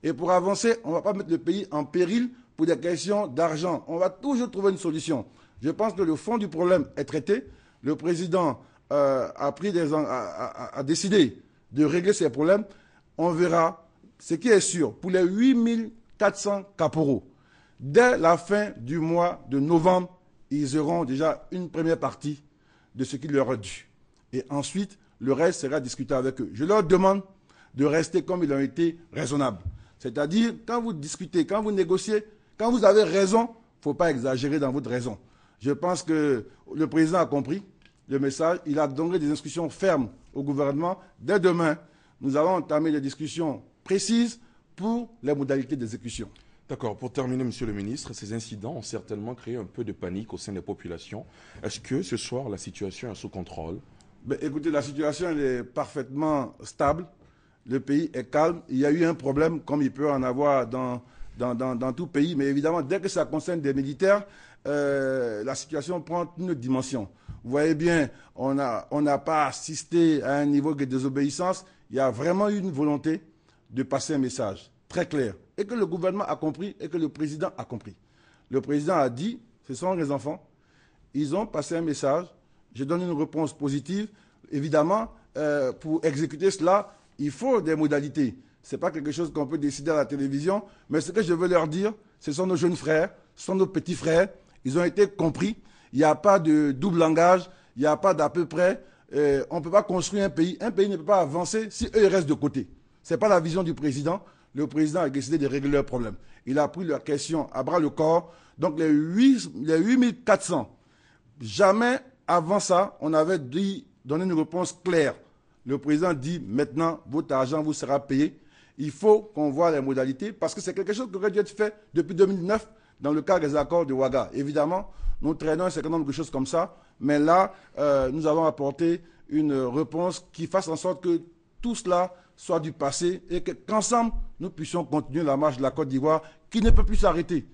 Et pour avancer, on ne va pas mettre le pays en péril pour des questions d'argent. On va toujours trouver une solution. Je pense que le fond du problème est traité. Le président a décidé de régler ces problèmes. On verra. Ce qui est sûr, pour les 8400 caporaux, dès la fin du mois de novembre, ils auront déjà une première partie de ce qu'il leur est dû. Et ensuite, le reste sera discuté avec eux. Je leur demande de rester comme ils ont été raisonnables. C'est-à-dire, quand vous discutez, quand vous négociez, quand vous avez raison, il ne faut pas exagérer dans votre raison. Je pense que le président a compris le message. Il a donné des instructions fermes au gouvernement. Dès demain, nous allons entamer des discussions précises pour les modalités d'exécution. D'accord. Pour terminer, Monsieur le ministre, ces incidents ont certainement créé un peu de panique au sein des populations. Est-ce que ce soir, la situation est sous contrôle? Écoutez, la situation elle est parfaitement stable. Le pays est calme. Il y a eu un problème, comme il peut en avoir dans tout pays. Mais évidemment, dès que ça concerne des militaires, la situation prend une dimension. Vous voyez bien, on n'a pas assisté à un niveau de désobéissance. Il y a vraiment eu une volonté de passer un message très clair. Et que le gouvernement a compris et que le président a compris. Le président a dit, ce sont les enfants, ils ont passé un message, je donne une réponse positive. Évidemment, pour exécuter cela, il faut des modalités. Ce n'est pas quelque chose qu'on peut décider à la télévision, mais ce que je veux leur dire, ce sont nos jeunes frères, ce sont nos petits frères, ils ont été compris, il n'y a pas de double langage, il n'y a pas d'à peu près, on ne peut pas construire un pays ne peut pas avancer si eux ils restent de côté. Ce n'est pas la vision du président. Le président a décidé de régler leurs problèmes. Il a pris leur question à bras le corps. Donc les 8400, jamais avant ça, on avait donné une réponse claire. Le président dit maintenant, votre argent vous sera payé. Il faut qu'on voit les modalités parce que c'est quelque chose qui aurait dû être fait depuis 2009 dans le cadre des accords de Ouaga. Évidemment, nous traînons un certain nombre de choses comme ça, mais là, nous avons apporté une réponse qui fasse en sorte que tout cela soit du passé et qu'ensemble, nous puissions continuer la marche de la Côte d'Ivoire qui ne peut plus s'arrêter.